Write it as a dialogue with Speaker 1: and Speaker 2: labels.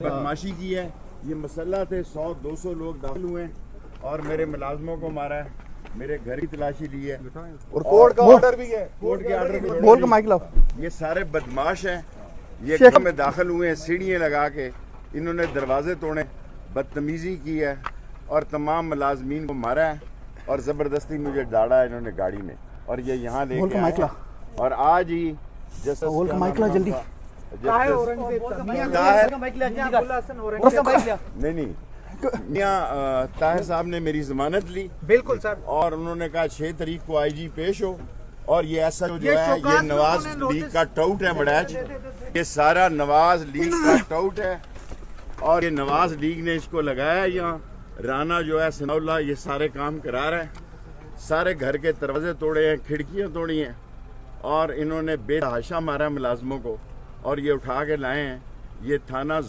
Speaker 1: बदमाशी की है। ये मसला थे 100-200 लोग दाखिल हुए हैं और मेरे मुलाजमों को मारा है, मेरे घर की तलाशी ली है और कोर्ट का ऑर्डर भी है। कोर्ट के ऑर्डर को
Speaker 2: बोल के माइक लाओ।
Speaker 1: ये सारे बदमाश हैं, ये घर में दाखिल हुए हैं सीढ़ियाँ लगा के, इन्होंने दरवाजे तोड़े, बदतमीजी की है और तमाम मुलाजमीन को मारा है और ज़बरदस्ती मुझे डाला है इन्होंने गाड़ी में और ये यहाँ लेके आए हैं। और आज ही जस्टिस नहीं ताहिर साहब ने मेरी जमानत ली।
Speaker 3: बिल्कुल सर।
Speaker 1: और उन्होंने कहा 6 तारीख को आईजी पेश हो और ये ऐसा जो है ये नवाज लीग का टाउट है बड़ैच, ये सारा नवाज लीग का टाउट है और ये नवाज लीग ने इसको लगाया यहाँ। राना जो है सनाउल्लाह ये सारे काम करा रहा है, सारे घर के दरवाजे तोड़े हैं, खिड़कियाँ तोड़ी हैं और इन्होंने बेतहाशा मारा मुलाजमों को और ये उठा के लाए हैं। ये थाना